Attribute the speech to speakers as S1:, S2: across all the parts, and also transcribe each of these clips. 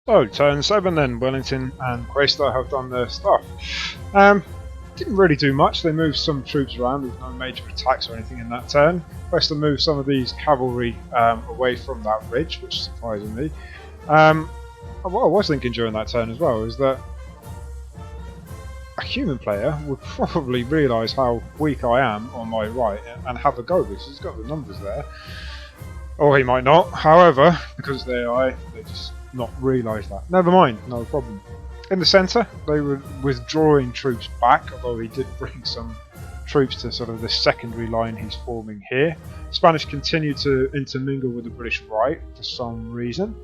S1: So, turn 7 then, Wellington and Quaestor have done their stuff. Didn't really do much, they moved some troops around with no major attacks or anything in that turn. Quaestor moved some of these cavalry away from that ridge, which surprised me. What I was thinking during that turn as well is that a human player would probably realise how weak I am on my right and have a go because he's got the numbers there. Or he might not, however, because they're AI, they just not realise that. Never mind, no problem. In the centre, they were withdrawing troops back, although he did bring some troops to sort of the secondary line he's forming here. Spanish continued to intermingle with the British right for some reason.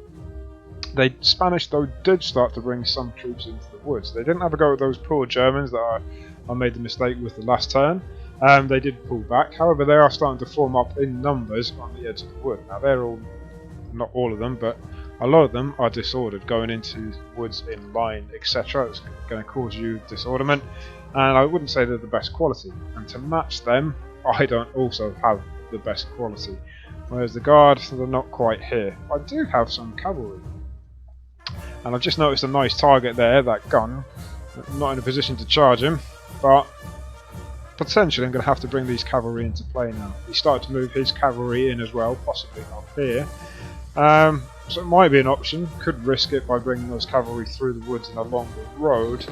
S1: Spanish, though, did start to bring some troops into the woods. They didn't have a go at those poor Germans that I made the mistake with the last turn. They did pull back. However, they are starting to form up in numbers on the edge of the wood. Now, they're all, not all of them, but a lot of them are disordered, going into woods in line, etc. It's going to cause you disorderment, and I wouldn't say they're the best quality. And to match them, I don't also have the best quality. Whereas the guard, they're not quite here. I do have some cavalry. And I've just noticed a nice target there, that gun. I'm not in a position to charge him, but potentially I'm going to have to bring these cavalry into play now. He started to move his cavalry in as well, possibly up here. So it might be an option. Could risk it by bringing those cavalry through the woods and along the road,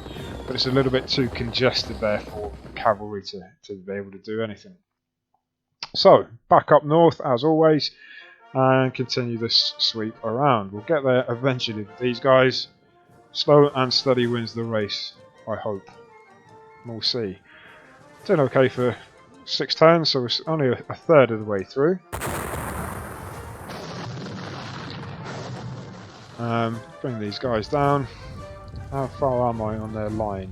S1: but it's a little bit too congested there for cavalry to be able to do anything. So, back up north as always, and continue this sweep around. We'll get there eventually with these guys. Slow and steady wins the race, I hope. We'll see. Doing okay for 6 turns, so we're only a third of the way through. Bring these guys down. How far am I on their line?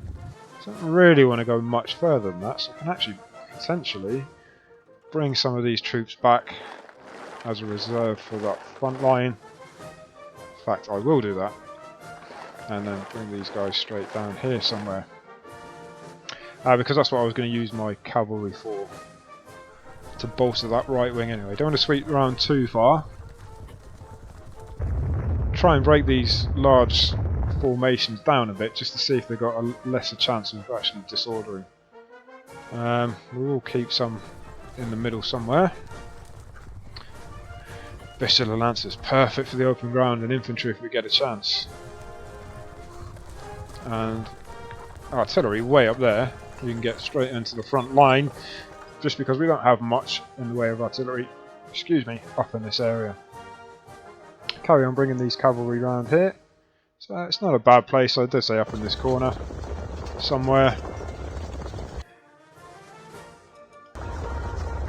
S1: I don't really want to go much further than that, so I can actually potentially bring some of these troops back as a reserve for that front line. In fact, I will do that. And then bring these guys straight down here somewhere. Because that's what I was going to use my cavalry for. To bolster that right wing anyway. Don't want to sweep around too far. Try and break these large formations down a bit just to see if they've got a lesser chance of actually disordering. We will keep some in the middle somewhere. Peninsular Lancers, perfect for the open ground and infantry if we get a chance. And artillery way up there. You can get straight into the front line just because we don't have much in the way of artillery, excuse me, up in this area. Carry on bringing these cavalry round here. So it's not a bad place, I did say up in this corner somewhere.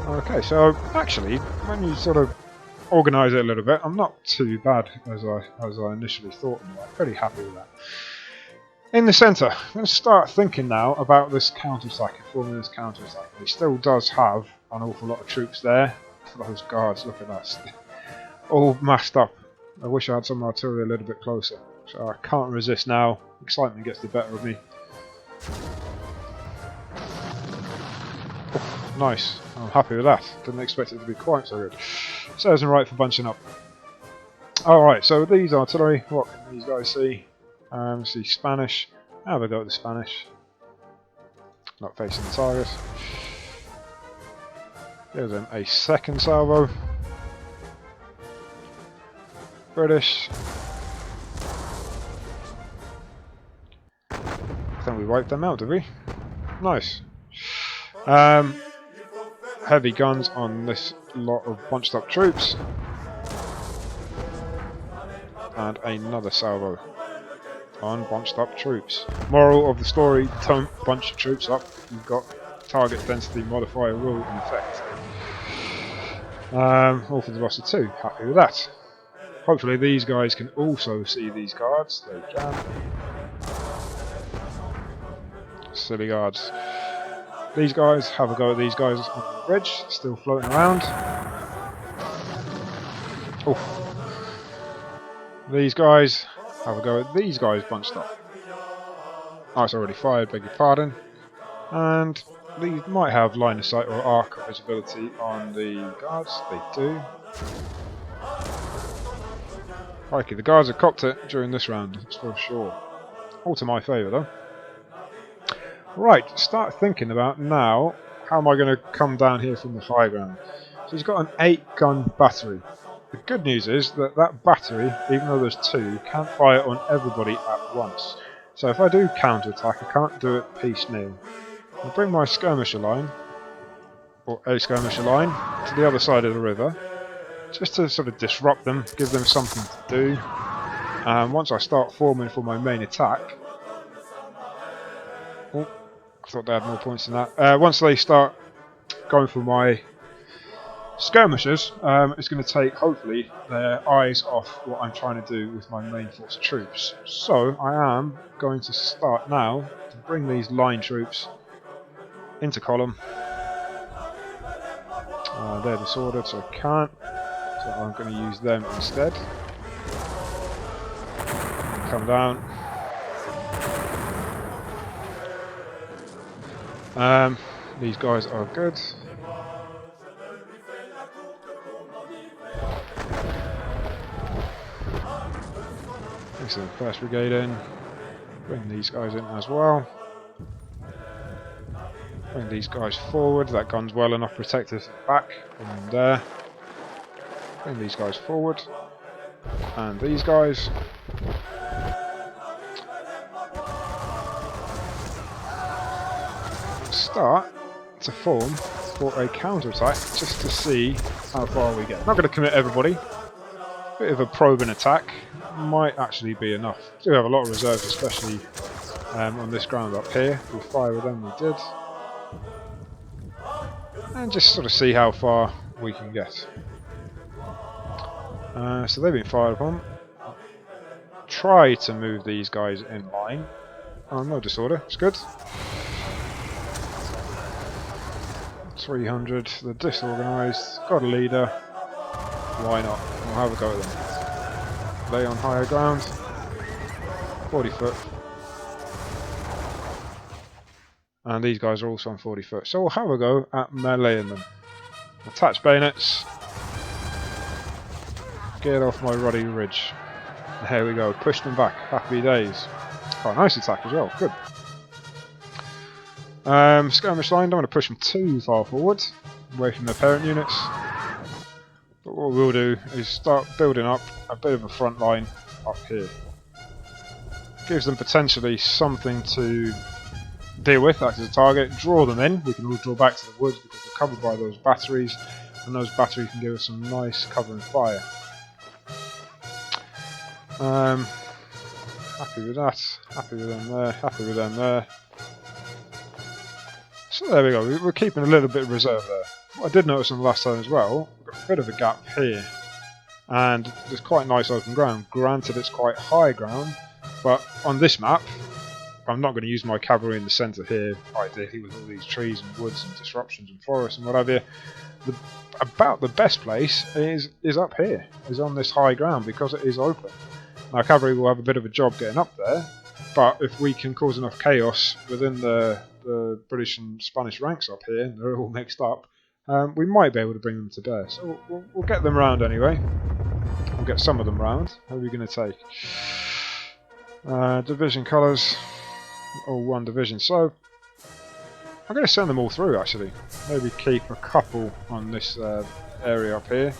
S1: Okay, so actually when you sort of organise it a little bit, I'm not too bad as I initially thought. I'm pretty happy with that. In the centre, I'm going to start thinking now about this counter-attack, forming this counter-attack. He still does have an awful lot of troops there. Those guards, look at that. All massed up. I wish I had some artillery a little bit closer. So I can't resist now. Excitement gets the better of me. Oh, nice. I'm happy with that. Didn't expect it to be quite so good. Serves them right for bunching up. Alright, so with these artillery, what can these guys see? See Spanish. Have a go at the Spanish. Not facing the target. Give them a second salvo. British. I think we wiped them out, did we? Nice. Heavy guns on this lot of bunched up troops. And another salvo on bunched up troops. Moral of the story, don't bunch your troops up. You've got target density modifier rule in effect. All for the loss of 2. Happy with that. Hopefully these guys can also see these guards. They can. Silly guards. These guys, have a go at these guys on the bridge, still floating around. Oh. These guys, have a go at these guys bunched up. Oh, it's already fired, beg your pardon. And these might have line of sight or arc of visibility on the guards. They do. Crikey, the guards have copped it during this round, that's for sure. All to my favour though. Right, start thinking about now, how am I going to come down here from the high ground? So he's got an 8-gun battery. The good news is that that battery, even though there's 2, can't fire on everybody at once. So if I do counter-attack, I can't do it piecemeal. I'll bring my skirmisher line, or a skirmisher line, to the other side of the river, just to sort of disrupt them, give them something to do. And once I start forming for my main attack... Oh, I thought they had more points than that. Once they start going for my skirmishers, it's going to take, hopefully, their eyes off what I'm trying to do with my main force of troops. So I am going to start now to bring these line troops into column. They're disordered, so I can't. So I'm going to use them instead. Come down. These guys are good. Excellent, first brigade in. Bring these guys in as well. Bring these guys forward. That gun's well enough protected back. Bring them there. Bring these guys forward. And these guys. Start to form for a counter-attack just to see how far we get. Not going to commit everybody. Bit of a probing attack might actually be enough. We do have a lot of reserves, especially on this ground up here. We'll fire with them, we did. And just sort of see how far we can get. So they've been fired upon. Try to move these guys in line. Oh, no disorder, it's good. 300, they're disorganised, got a leader. Why not? We'll have a go at them. They on higher ground. 40 foot. And these guys are also on 40 foot. So we'll have a go at meleeing them. Attach bayonets. Get off my ruddy ridge. There we go. Push them back. Happy days. Quite a nice attack as well. Good. Skirmish line. Don't want to push them too far forward. Away from their parent units. But what we'll do is start building up a bit of a front line up here. Gives them potentially something to deal with, act as a target, draw them in. We can all draw back to the woods because we're covered by those batteries, and those batteries can give us some nice cover and fire. Happy with that, happy with them there, happy with them there. So there we go, we're keeping a little bit of reserve there. What I did notice on the last time as well, we've got a bit of a gap here, and there's quite nice open ground. Granted it's quite high ground, but on this map, I'm not going to use my cavalry in the centre here, ideally with all these trees and woods and disruptions and forests and what have you. About the best place is up here, is on this high ground because it is open. Now cavalry will have a bit of a job getting up there, but if we can cause enough chaos within the British and Spanish ranks up here, they're all mixed up, we might be able to bring them to bear. So we'll get them round anyway. We'll get some of them round. How are we going to take? Division colours. All one division, so I'm going to send them all through actually. Maybe keep a couple on this area up here.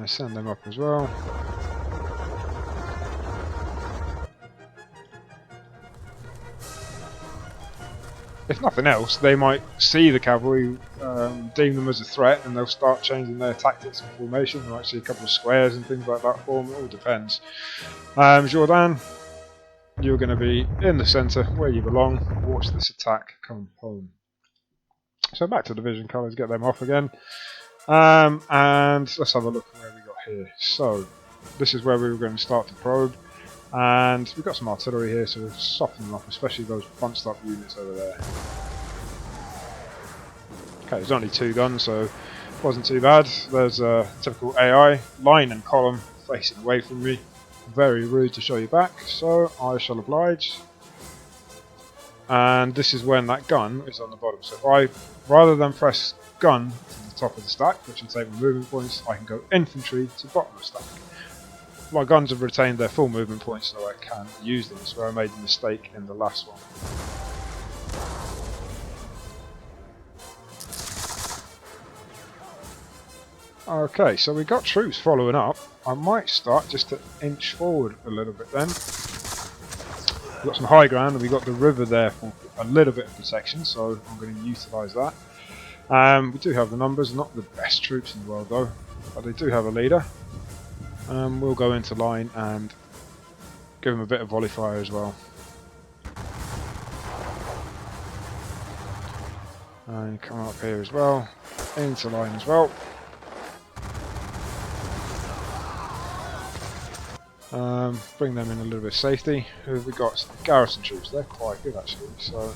S1: Send them up as well. If nothing else, they might see the cavalry, deem them as a threat, and they'll start changing their tactics and formation. We might see a couple of squares and things like that form, it all depends. Jourdan, you're going to be in the centre, where you belong. Watch this attack come home. So back to division colours, get them off again. And let's have a look at where we got here. So, this is where we were going to start to probe. And we've got some artillery here, so we'll soften them up, especially those bunched up units over there. Okay, there's only 2 guns, so it wasn't too bad. There's a typical AI, line and column facing away from me. Very rude to show you back, so I shall oblige. and this is when that gun is on the bottom. So if I, rather than press gun to the top of the stack, which will take my movement points, I can go infantry to bottom of the stack. My guns have retained their full movement points, so I can use them. That's where I made the mistake in the last one. Okay, so we got troops following up. I might start just to inch forward a little bit then. We've got some high ground and we've got the river there for a little bit of protection, so I'm going to utilise that. We do have the numbers, not the best troops in the world though, but they do have a leader. We'll go into line and give them a bit of volley fire as well. And come up here as well, into line as well. Bring them in a little bit of safety. Who have we got? Garrison troops, they're quite good actually, so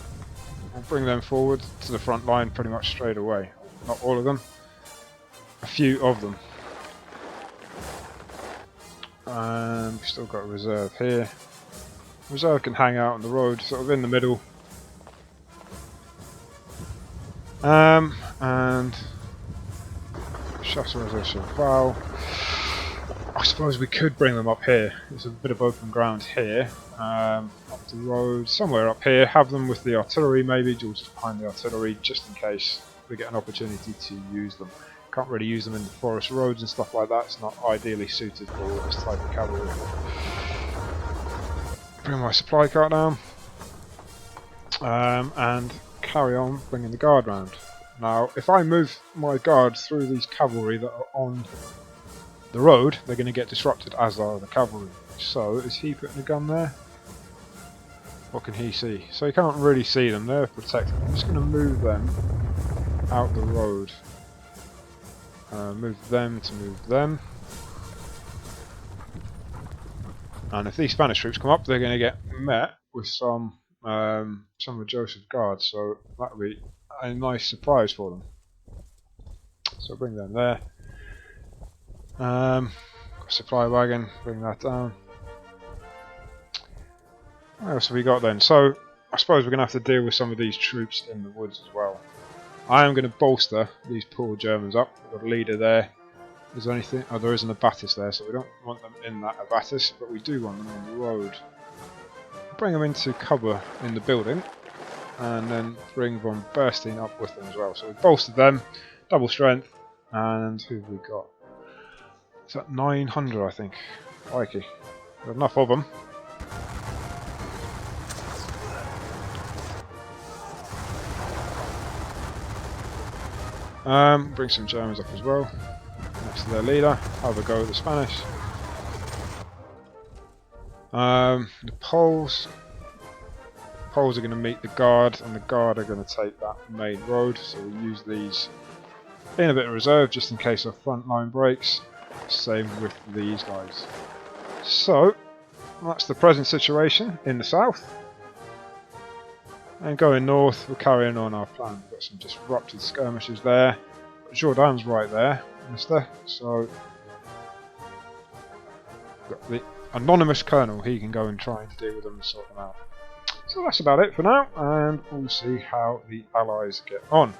S1: I'll bring them forward to the front line pretty much straight away. Not all of them, a few of them. And we've still got a reserve here. Reserve can hang out on the road, sort of in the middle. And Chasseurs de Cheval. I suppose we could bring them up here. There's a bit of open ground here, up the road, somewhere up here. Have them with the artillery, maybe just behind the artillery, just in case we get an opportunity to use them. Can't really use them in the forest roads and stuff like that. It's not ideally suited for this type of cavalry. Bring my supply cart down, and carry on bringing the guard round. Now, if I move my guard through these cavalry that are on the road, they're going to get disrupted, as are the cavalry. So, is he putting a gun there? What can he see? So he can't really see them, they're protected. I'm just going to move them out the road. Move them to move them. And if these Spanish troops come up, they're going to get met with some of Joseph's guards, so that will be a nice surprise for them. So bring them there. Supply wagon, bring that down. What else have we got then? So I suppose we're going to have to deal with some of these troops in the woods as well. I am going to bolster these poor Germans up. We've got a leader there. Is there anything? Oh, there is an abattis there, so we don't want them in that abattis, but we do want them on the road. Bring them into cover in the building, and then bring Von Burstein up with them as well. So we bolstered them, double strength, and who have we got? Is that 900, I think? Crikey. Got enough of them. Bring some Germans up as well. Next to their leader. Have a go at the Spanish. The Poles are going to meet the Guard, and the Guard are going to take that main road. So we use these in a bit of reserve just in case our front line breaks. Same with these guys. So that's the present situation in the south. And going north, we're carrying on our plan. We've got some disrupted skirmishes there. Jourdan's right there, mister. So got the anonymous colonel, he can go and try and deal with them and sort them out. So that's about it for now, and we'll see how the Allies get on.